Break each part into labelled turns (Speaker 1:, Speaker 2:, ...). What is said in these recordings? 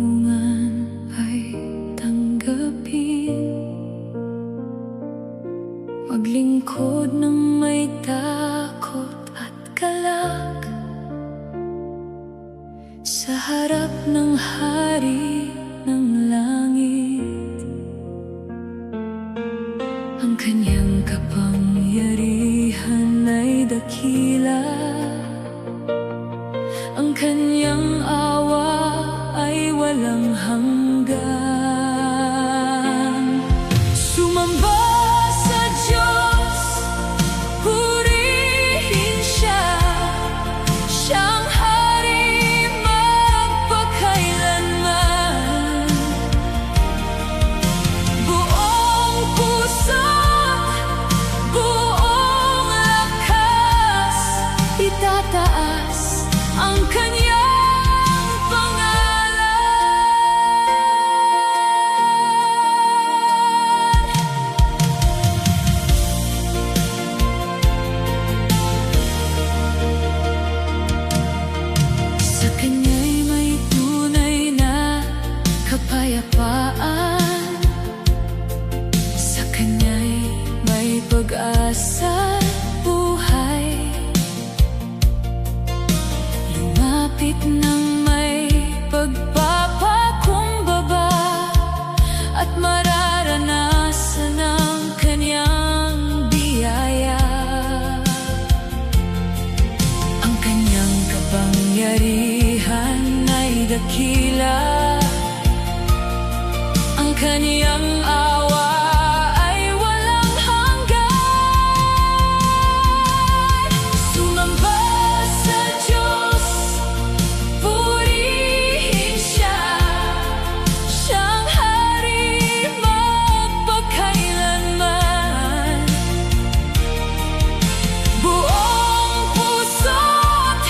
Speaker 1: karunungan ay tanggapin, maglingkod ng may takot at galak sa harap ng hari ng langit. Ang kanyang kapangyarihan ay dakila, ang kanyang awa ay walang hanggan. Sumamba sa Diyos, purihin Siya, Siyang hari magpakailanman. Buong puso't buong lakas, itataas ang kanyang kapayapaan, sa Kanya'y may pag-asa buhay. Lumapit ng may pagpapakumbaba at mararanasan ang Kanyang biyaya. Ang Kanyang kapangyarihan ay dakila, ang Kanyang awa ay walang hanggan. Sumamba sa Diyos, purihin Siya, Siyang hari magpakailanman. Buong puso't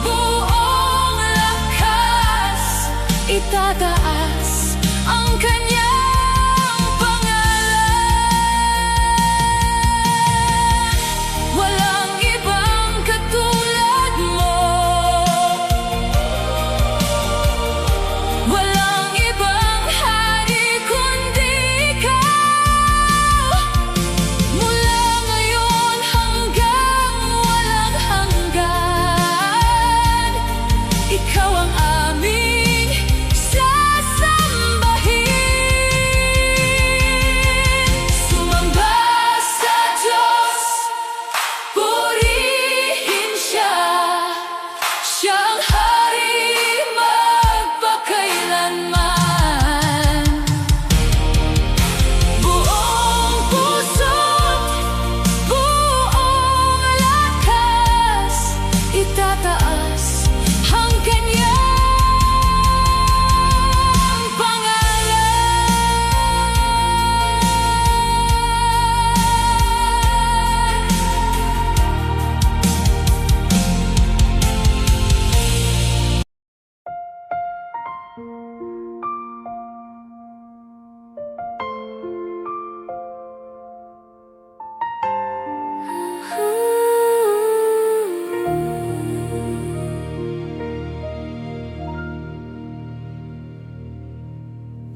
Speaker 1: buong lakas, itataas ang Kanyang pangalan. Walang ibang katulad mo, walang ibang hari kundi Ikaw. Mula ngayon hanggang walang hanggan, Ikaw ang aming sasambahin. Sumamba sa Diyos, purihin Siya, Siyang hari magpakailanman. Buong puso't buong lakas, itataas ang Kanyang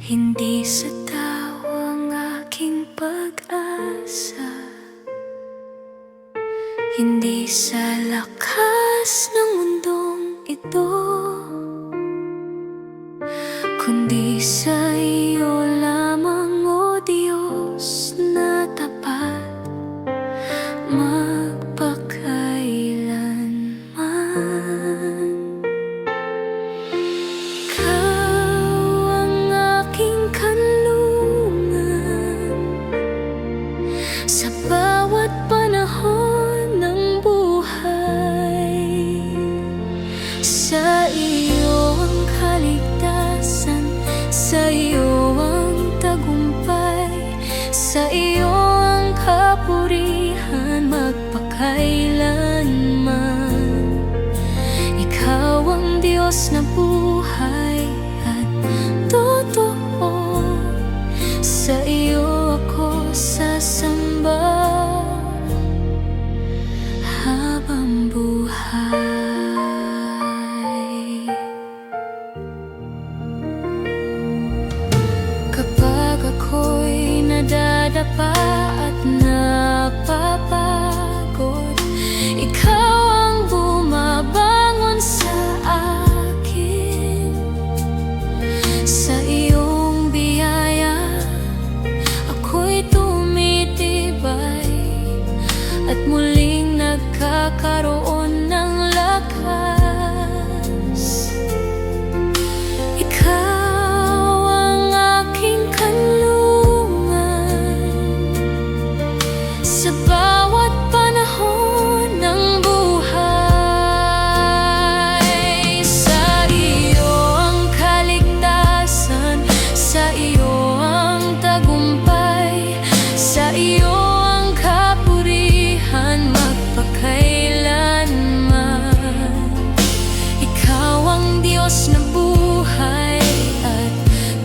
Speaker 1: Hindi sa tao ang aking pag-asa, hindi sa lakas ng mundong ito, kundi sa iyo lamang, O Diyos na tapat magpakailanman. Sa bawat panahon ng buhay, sa iyo ang kaligtasan, sa iyo ang nadadapa at napapagod. Ikaw ang bumabangon sa akin. Sa iyong biyaya ako'y tumitibay at muling nagkakaroon ng lakas. Ikaw ang aking kanlungan sa bawat panahon ng buhay. Sa iyo ang kaligtasan, sa iyo ang tagumpay, sa iyo ang kapurihan magpakailanman. Ikaw ang Diyos na buhay at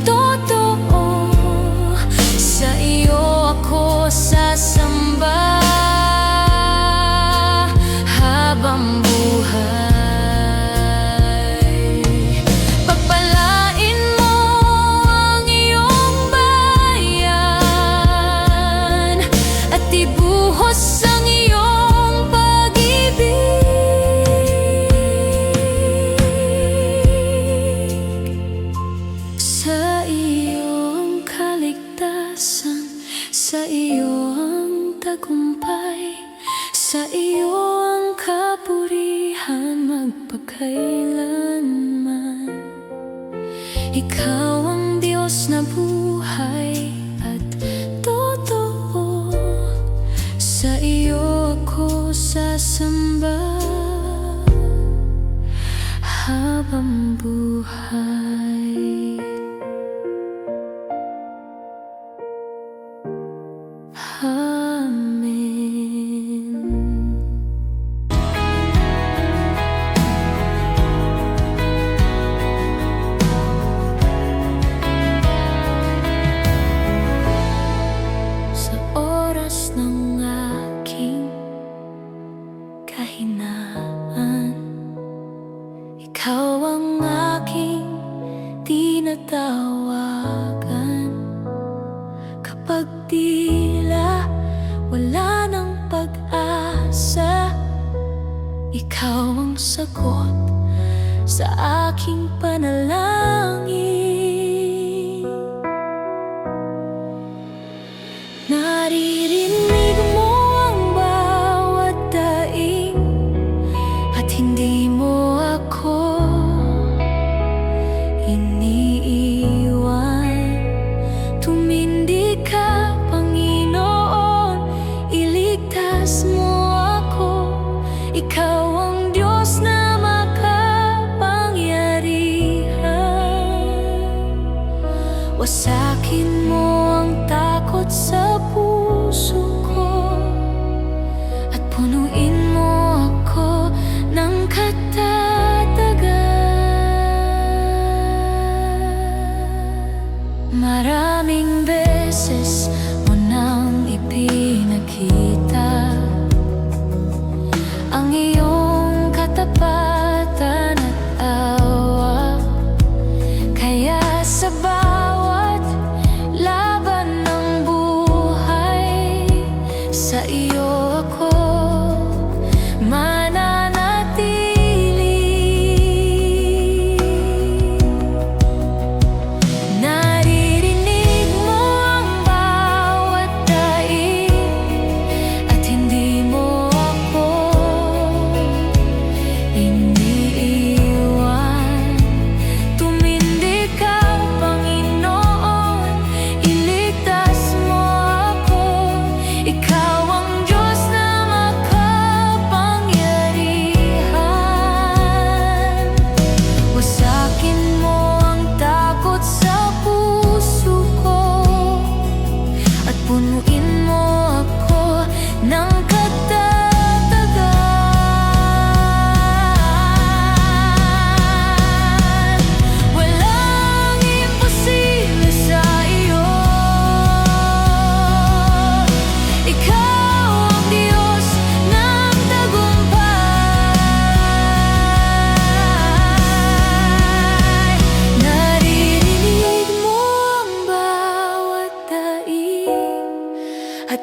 Speaker 1: totoo, sa iyo ako sasamba habang buhay. Pagpalain mo ang iyong bayan at ibuhos ang iyong pag-ibig. Sa iyo ang kaligtasan, sa iyo ang tagumpay, sa iyo ang kapurihan magpakailanman. Ikaw ang Diyos na buhay at totoo, sa iyo ako sasamba habang buhay. Amen. Sa oras ng aking kahinaan, ikaw ang aking tinatawagan. Kapag tila wala ng pag-asa, ikaw ang sagot sa aking panalangin. Naririnig mo ang bawat daing at hindi mo ako iniiwan. Tumindi ka, Panginoon, iligtas mo ako. Ikaw ang Diyos na makapangyarihan. Wasakin mo ang takot sa puso ko at punuin mo ako ng katatagan. Maraming beses mo nang ipinakita ang iyong katapatan at awa, kaya sa bawat laban ng buhay, sa iyo ako mananatili. Naririnig mo ang bawat daing at hindi mo ako iniiwan. Tumindi ka, Panginoon,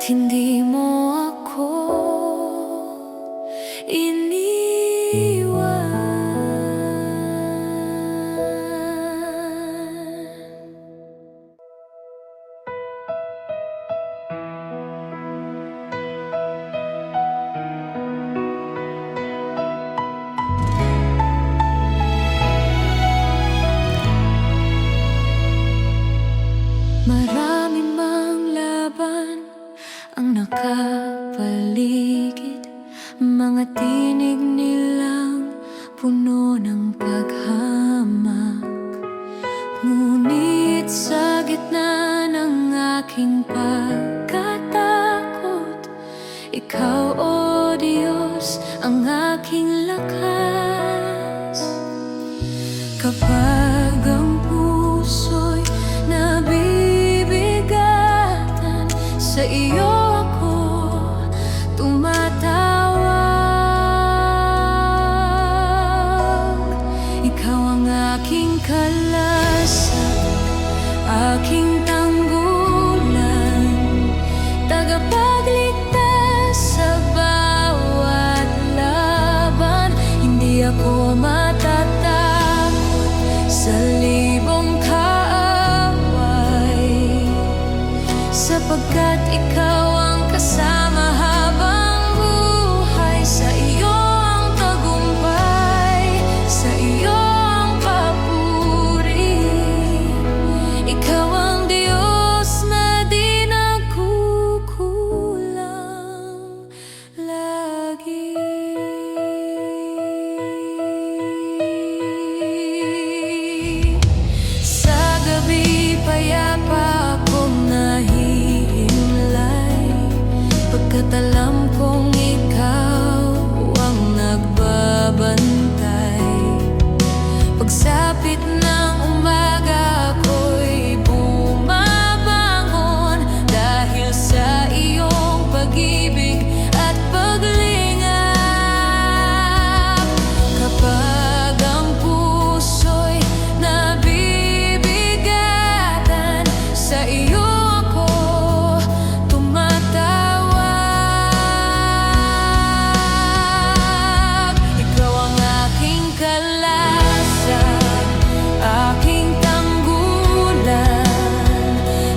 Speaker 1: hindi mo ako iniwan. Marami mang laban ang nakapaligid, mga tinig nilang puno ng paghamak. Ngunit sa gitna ng aking pagkatakot, ikaw, O Diyos, ang aking lakas. Kapag ang puso'y nabibigatan, sa iyo ako tumatawag. Ikaw ang aking kalasag, aking tanggulan, tagapagligtas sa bawat laban. Hindi ako matatakot sa libong kaaway, sapagkat ikaw ang kasama habang buhay. Sa iyo ang tagumpay, sa iyo ang papuri. Ikaw ang Diyos na di nagkukulang lagi. Sa gabi payapa akong nahihimlay, pagkat alam kong ikaw ang nagbabantay. Pagsapit ng umaga ako'y bumabangon, dahil sa iyong pag-ibig at paglingap. Kapag ang puso'y nabibigatan, sa iyo ako tumatawag. Ikaw ang aking kalasag, aking tanggulan,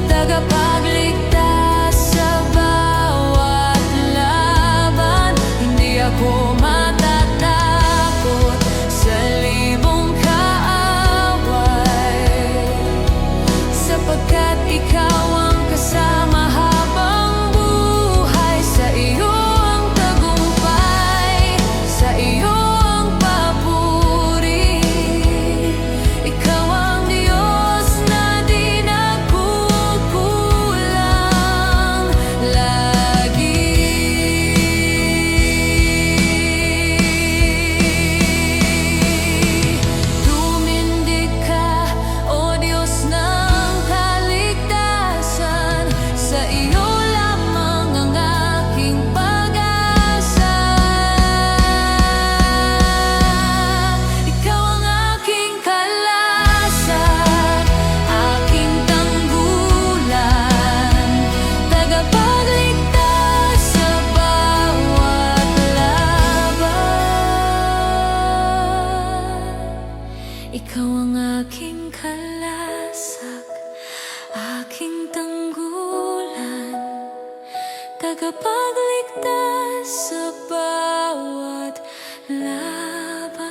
Speaker 1: tagapagligtas sa bawat laban. Hindi ako matatakot sa libong kaaway, sapagkat ikaw ang kasama habang buhay. Sa iyo ang tagumpay, sa iyo ang papuri. Ikaw ang Diyos na di nagkukulang lagi. Tumindig ka, O Diyos ng kaligtasan, sa iyo lamang ang aking pag-asa. Ikaw ang aking kalasag, aking tanggulan, tagapagligtas sa bawat laban. Ikaw ang aking kalasag, aking tanggulan, tagapagligtas sa bawat laban.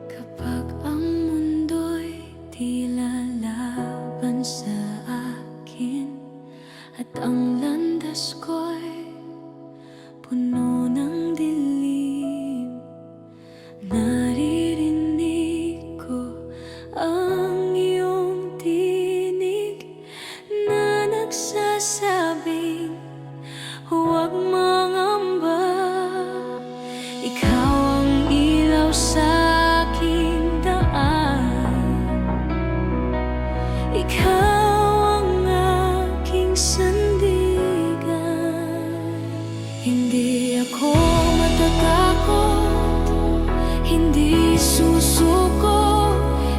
Speaker 1: Kapag ang mundo'y tila laban sa akin, matatakot, hindi susuko.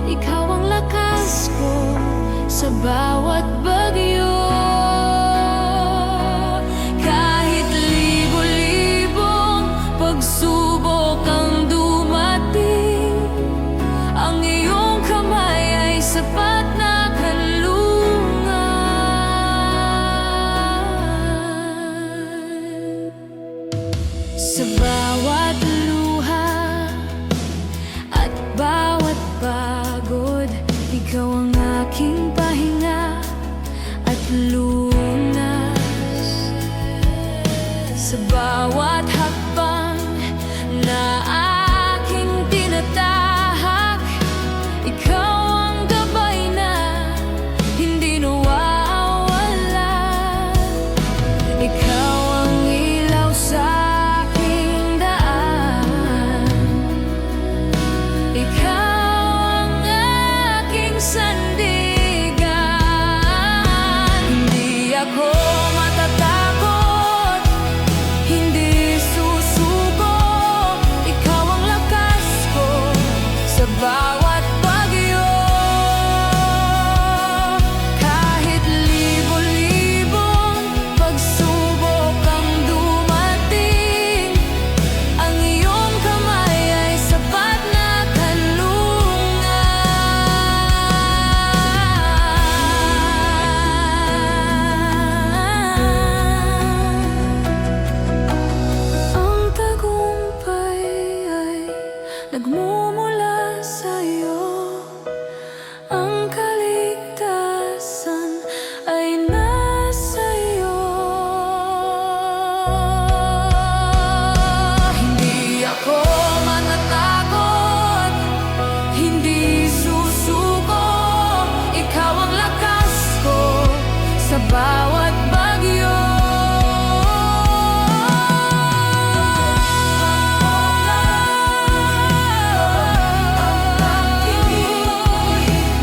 Speaker 1: Ikaw ang lakas ko sa bawat bagyo. Kahit libo-libong pagsubok ang dumating, ang iyong kamay ay sapat na kanlungan. Sa bawat luha at bawat pagod, ikaw ang aking pahinga at lunas. Sa bawat hakbang na aking tinatahak, ikaw ang gabay na hindi nawawala. Ikaw ang ilaw sa aking daan, ikaw ang aking sandigan. Hindi ako matatakot, hindi susuko. Ikaw ang lakas ko sa bawat bagyo. Kahit libo-libong pagsubok ang dumating, ang iyong kamay ay sapat na kanlungan. Ang tagumpay ay nagmumula sa'yo, ang kaligtasan ay nasa iyo. Hindi ako matatakot, hindi susuko. Ikaw ang lakas ko sa bawat bagyo.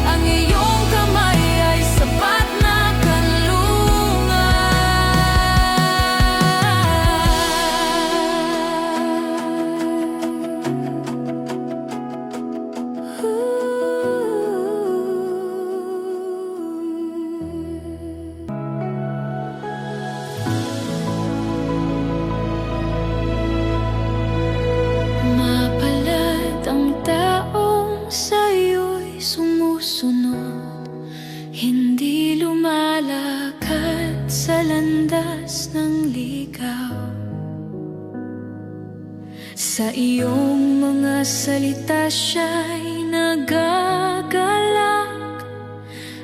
Speaker 1: Ang iyong kamay ay sapat na kanlungan. Mapalad ang taong sa'yo'y sumusunod, hindi lumalakad sa landas ng ligaw. Sa iyong mga salita siya'y nagagalak,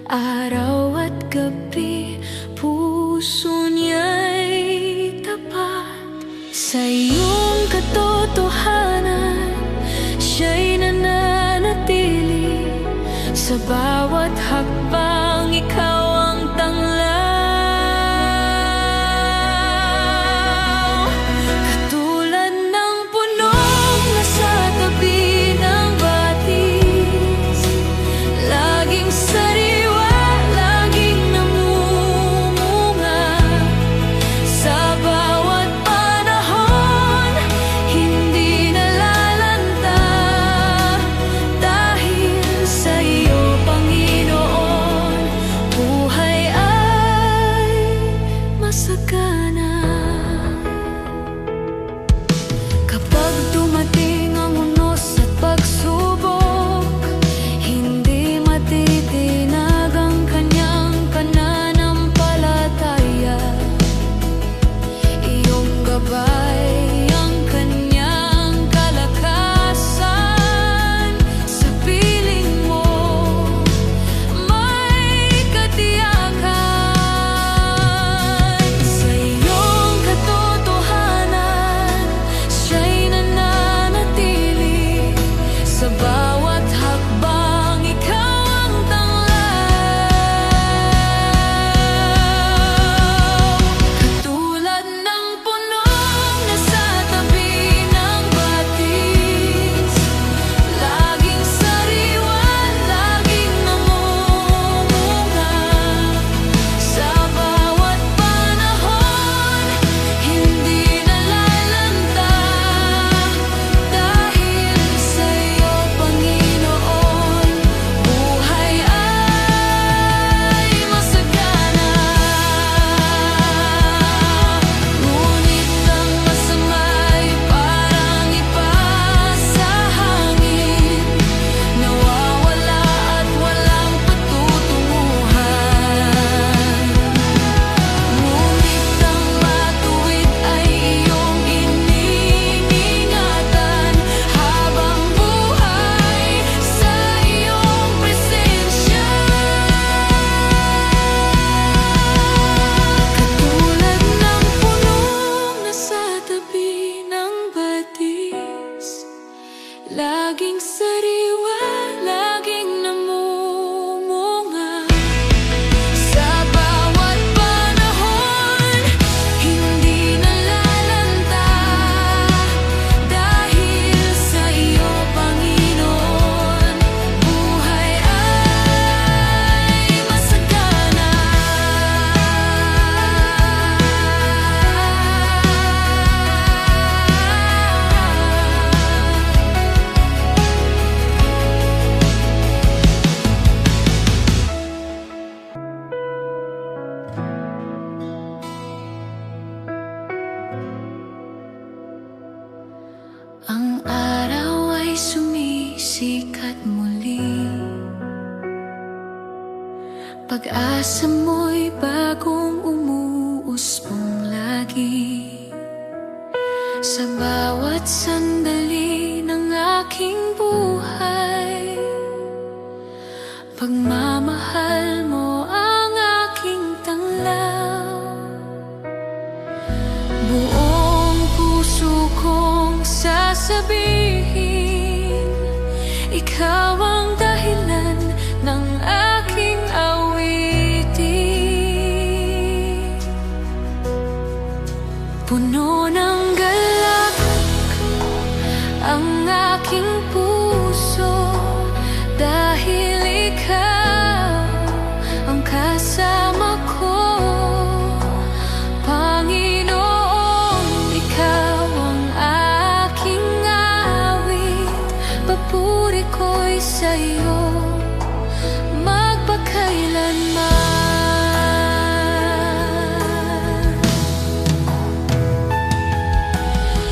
Speaker 1: araw at gabi puso niya'y tapat. Sa iyong katotohanan siya'y nananatili, sa bawat hakbang ikaw ang tanglaw. Katulad ng punong nasa tabi ng batis, laging sariwa, laging namumunga. Sa bawat panahon, hindi nalalanta, dahil sa iyo, Panginoon, buhay ay masagana. Kapag dumating ang unos at pagsubok, hindi matitinag ang kanyang pananampalataya. Iyong gabay ang kanyang kalakasan. Sa piling mo may katiyakan. Sa iyong katotohanan siya'y laging sariwa, laging namumunga. Sa bawat panahon, hindi nalalanta. Dahil sa iyo, Panginoon, buhay ay masagana. Ang araw ay sumisikat muli, pag-asa mo'y bagong umuusbong lagi. Sa bawat sandali ng aking buhay, pagmamahal mo ang aking tanglaw. Buong puso kong sasabihin, ikaw ang dahilan ng aking awitin. Puno ng galak ang aking puso, dahil ikaw ang kasama ko. Panginoon, ikaw ang aking awit, papuri ko'y sa'yo magpakailanman.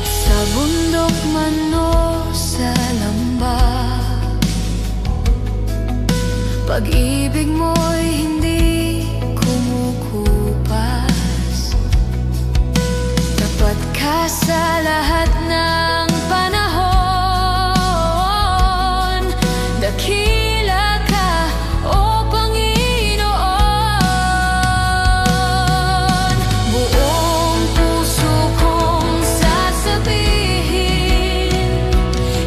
Speaker 1: Sa bundok man o sa lambak, pag-ibig mo'y hindi kumukupas. Tapat ka sa lahat ng panahon, dakila ka, O Panginoon. Buong puso kong sasabihin,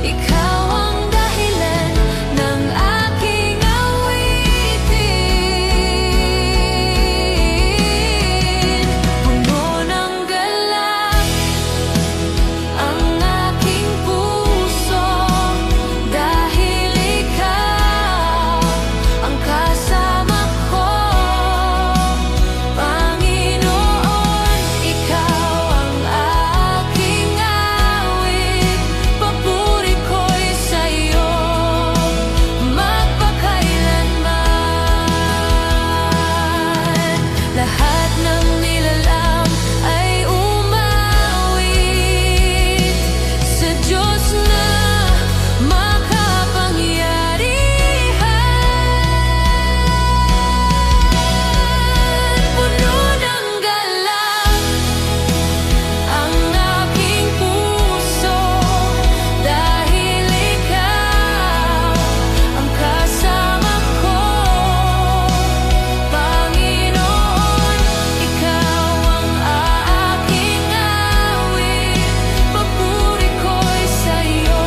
Speaker 1: ikaw ang dahilan ng aking awitin. Puno ng galak ang aking puso, dahil ikaw ang kasama ko. Panginoon, ikaw ang aking awit, papuri ko'y sa'yo magpakailanman. Lahat ng nilalang ay umawit sa Diyos na makapangyarihan. Puno ng galak ang aking puso, dahil ikaw ang kasama ko. Panginoon, ikaw ang aking awit, papuri ko'y sa'yo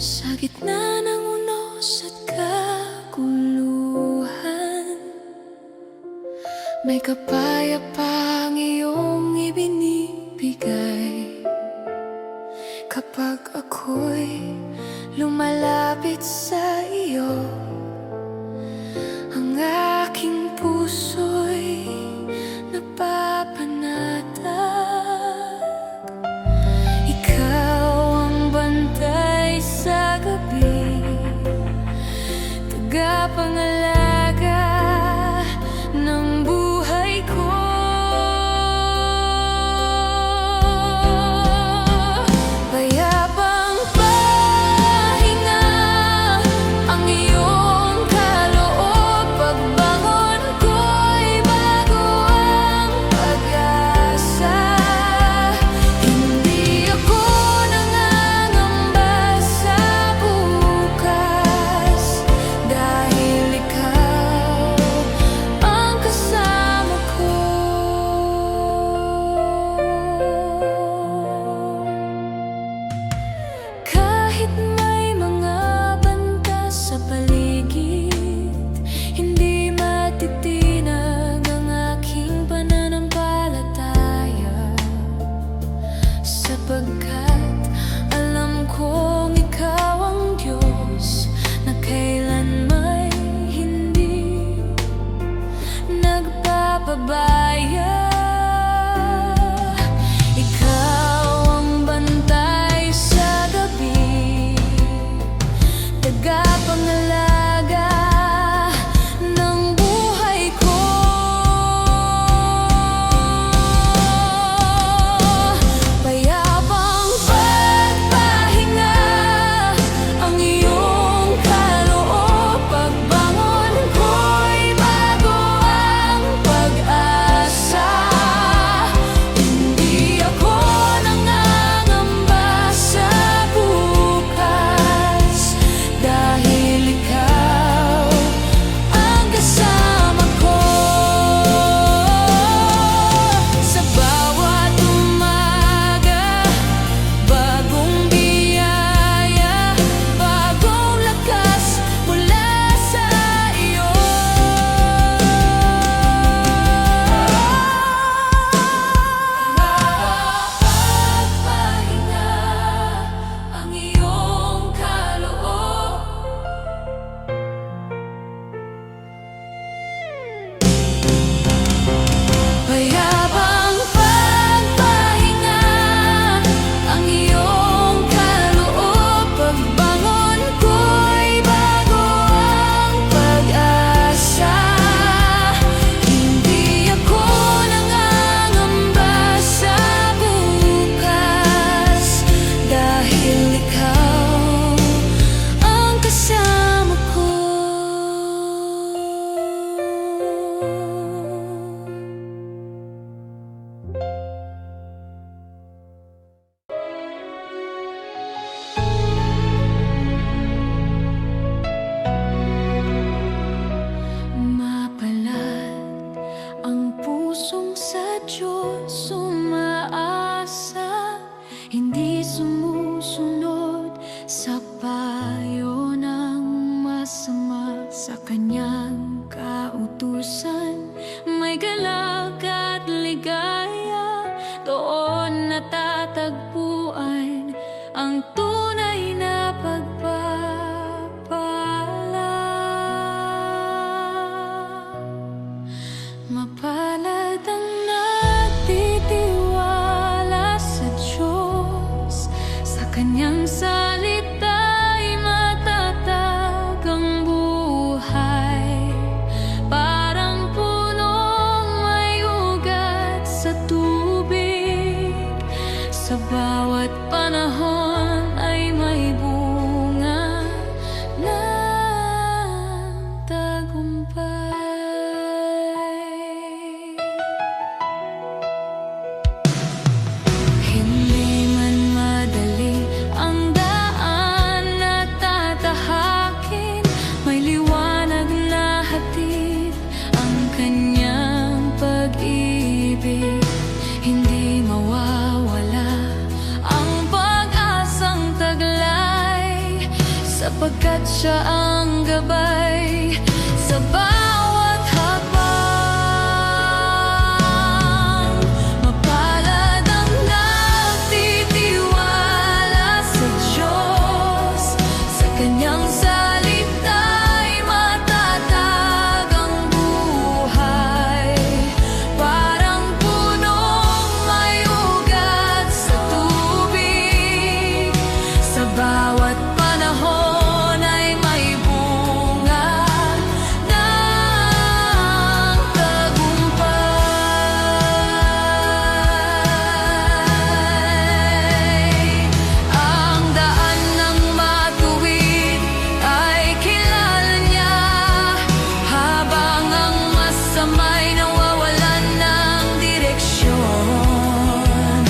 Speaker 1: sa gitna ng unos at kaguluhan. May kapayapang iyong ibinibigay. Kapag ako'y lumalapit sa iyo, ang aking puso'y napapanatag. Ikaw ang bantay sa gabi, tagapangalaga ng buhay ko. sapagkat alam kong ikaw ang Diyos na kailanmay hindi nagpapabaya. Ikaw ang bantay sa gabi, tagapangalaga ng buhay ko. Payapang pagpahinga ang iyong kaloob, pagbangon ko'y bago ang pag-asa. Hindi ako nangangamba sa bukas, dahil ikaw ang kasama ko. Sa bawat umaga, bagong biyaya, bagong lakas mula sa iyo. Nakakapagpahinga ang iyong kaloob, payapang pagpahinga ang iyong kaloob, pagbangon ko'y bago ang pag-asa. Hindi ako nangangamba sa bukas, dahil ikaw ang kasama ko. Mapalad ang pusong sa Diyos umaasa, hindi sumusunod sa payo ng masama. Sa kanyang kautusan may galak at ligaya, doon natatagpuan ang tunay na pagpapala. Mapalad ang nagtitiwala sa Diyos, sa kanyang salita'y matatag ang buhay. Parang punong may ugat sa tubig, sa bawat panahon ay may bunga ng tagumpay. Hindi man madali ang daan na tatahakin, may liwanag na hatid ang kanyang pag-ibig. Hindi mawawala ang pag-asang taglay, sapagkat siya ang gabay sa bawat hakbang. Mapalad ang nagtitiwala sa Diyos, sa kanyang salita'y matatag ang buhay. Parang punong may ugat sa tubig, sa bawat panahon ay may bunga ng tagumpay. Ang daan ng matuwid ay kilala niya, habang ang masama'y nawawalan ng direksyon.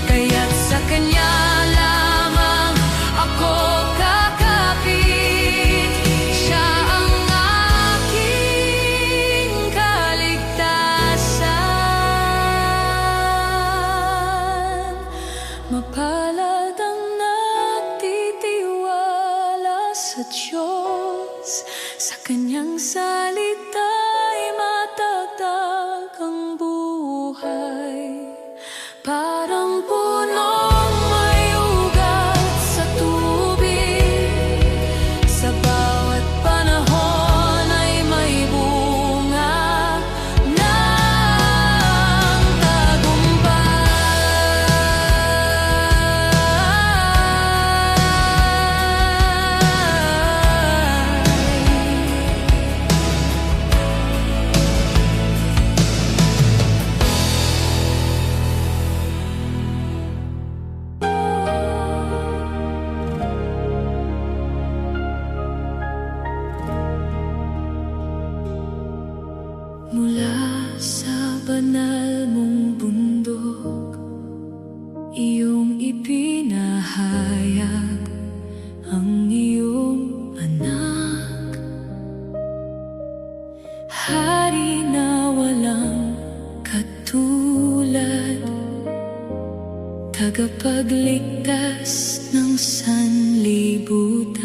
Speaker 1: Kaya't sa kanya lamang ako kakapit, siya ang aking kaligtasan. Mapalad ang nagtitiwala sa Diyos, sa kanyang salita'y matatag ang buhay. Parang punong iyong ipinahayag ang iyong anak, hari na walang katulad, tagapagligtas ng sanlibutan.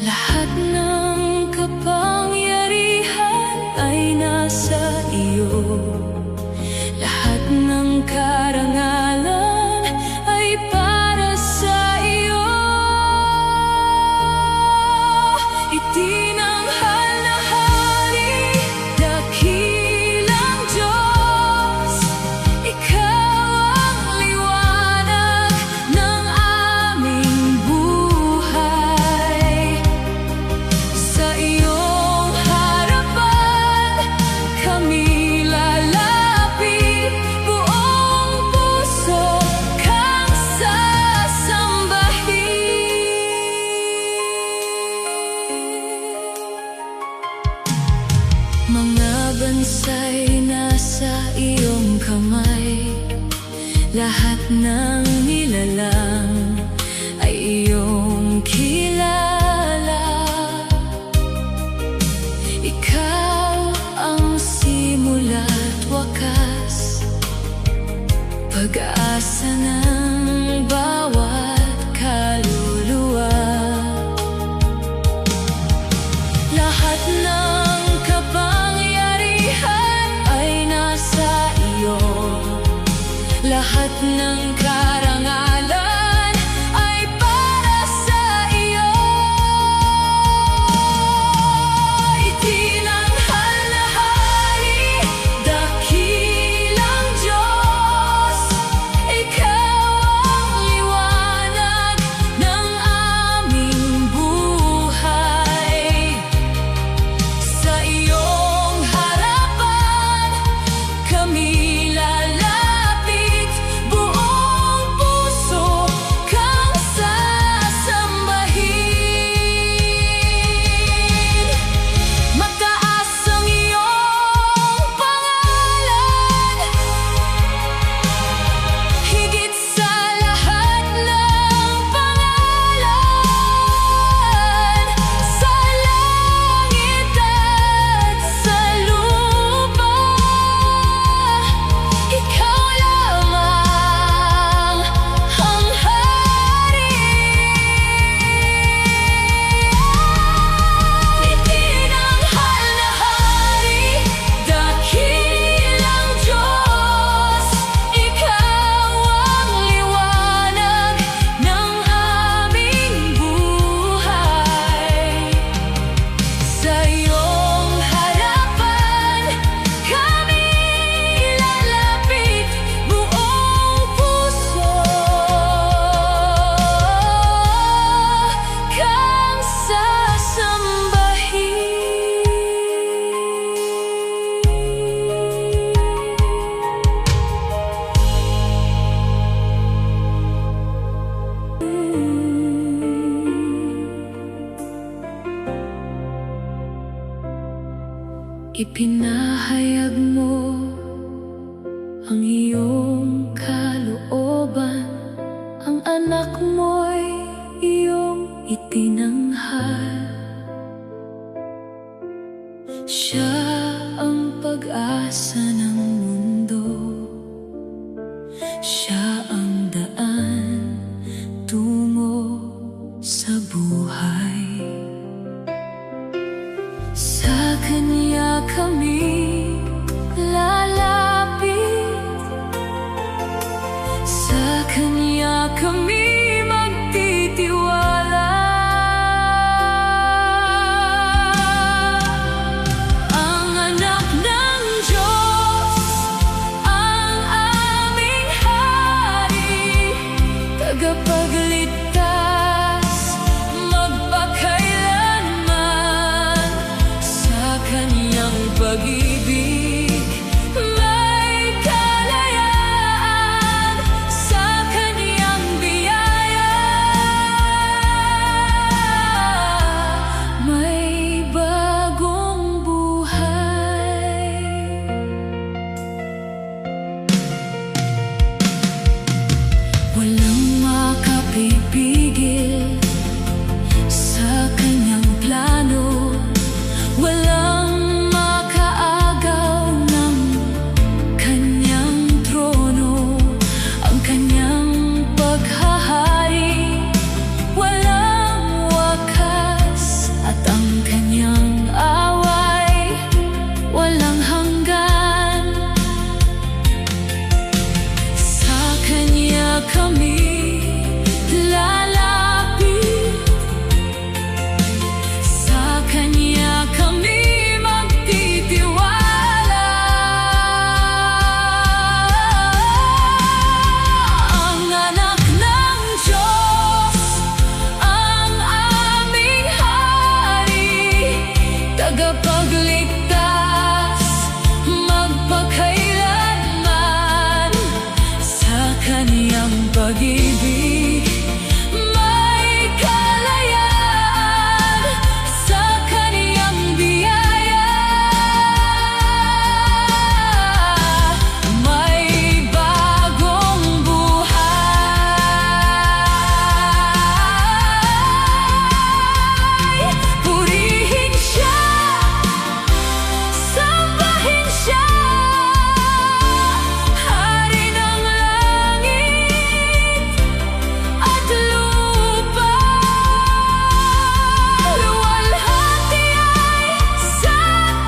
Speaker 1: Lahat ng kapangyarihan ay nasa iyo, lahat ng karangalan ay para sa iyo. Itinanghal na hari, dakilang Diyos, ikaw ang liwanag ng aming buhay. Sa iyong harapan kami lalapit, buong puso kang sasambahin. Mga bansay nasa iyong kamay, lahat ng nilalang ay iyong kilala. Ikaw ang simula't wakas, pag-asa ng bawat kaluluwa. Lahat ng kapangyarihan ay nasa iyo, lahat ng karangalan ay para sa iyo. Itinanghal na hari, dakilang Diyos, ikaw ang liwanag ng aming buhay. Sa iyong harapan kami lalapit, buong puso kang sasambahin. Mataas ang iyong pangalan, higit sa lahat ng pangalan, sa langit at sa lupa. Ikaw lamang ang hari. Itinanghal na hari, dakilang Diyos, ikaw ang liwanag ng aming buhay. Sa iyong harapan kami lalapit, buong puso kang sasambahin. Ipinahayag mo ang iyong kalooban, ang anak mo'y iyong itinanghal. Siya ang pag-asa ng mundo, siya ang daan tungo sa buhay. Sa Kanya kami lalapit, sa Kanya kami magtitiwala. Ang anak ng Diyos, ang aming hari, tagapagligtas magpakailanman. Sa Kanyang pag-ibig may kalayaan, sa Kanyang biyaya kami lalapit, sa Kanya kami magtitiwala. Ang anak ng Diyos, ang aming hari, tagapagligtas magpakailanman. Sa Kaniyang pag-ibig may kalayaan, sa Kaniyang biyaya may bagong buhay. Purihin Siya, sambahin Siya, Hari ng langit at lupa. Luwalhati ay sa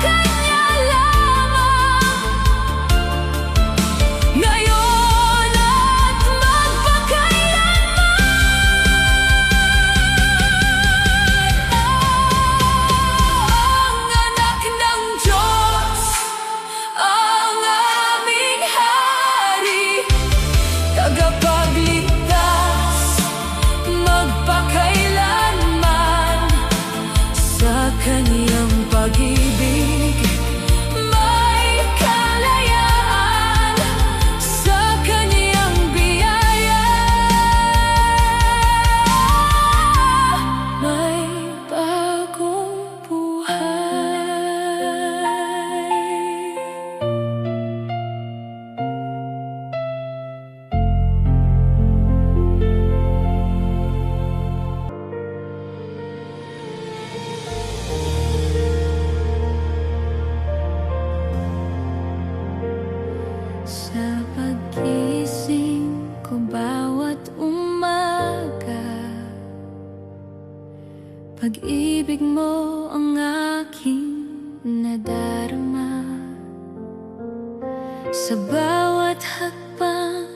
Speaker 1: Kanya lamang, ngayon at magpakailanman. Ang anak ng Diyos, ang aming hari, tagapagligtas magpakailanman. Sa Kaniyang pag-ibig may kalayaan, sa Kaniyang biyaya may bagong buhay. Sa paggising ko bawat umaga, pag-ibig mo ang aking nadarama. Sa bawat hakbang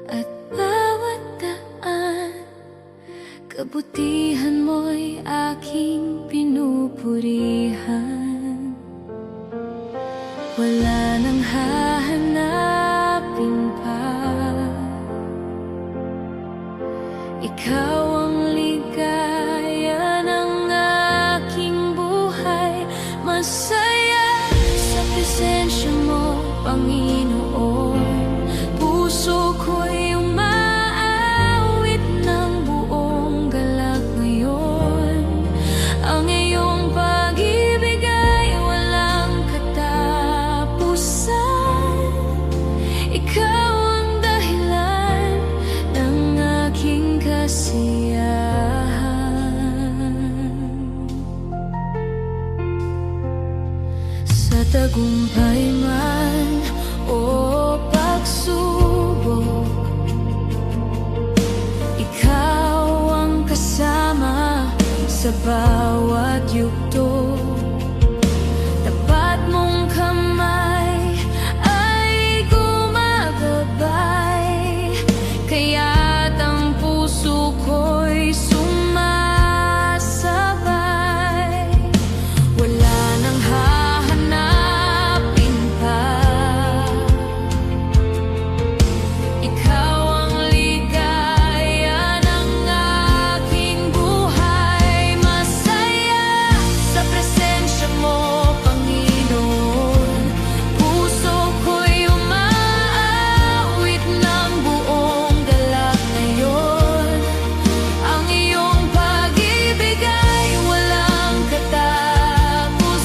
Speaker 1: at bawat daan, kabutihan mo'y aking pinupurihan. Wala nang hahanapin pa, Ikaw ang ligaya ng aking buhay. Masaya sa presensya mo, Panginoon. Puso ko'y umaawit ng buong galak ngayon. Ang iyong pag-ibig ay walang katapusan. Ikaw ang dahilan ng aking kasiyahan. Sa tagumpay man o pagsubok, ikaw ang kasama sa bawat yugto. Tapat mong kamay ay gumagabay, kaya't ang puso ko'y sumasabay. Wala nang hahanapin pa, ikaw ang ligaya ng aking buhay. Masaya sa presensya mo, Panginoon. Puso ko'y umaawit ng buong galak ngayon. Ang iyong pag-ibig ay walang katapusan.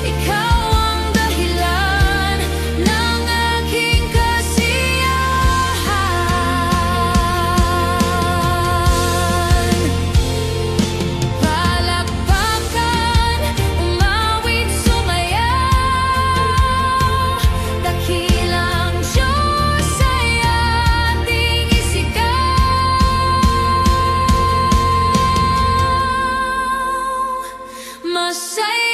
Speaker 1: Ikaw ang dahilan ng aking kasiyahan. Palakpakan, umawit, sumayaw, dakilang Diyos ay ating isigaw. Masaya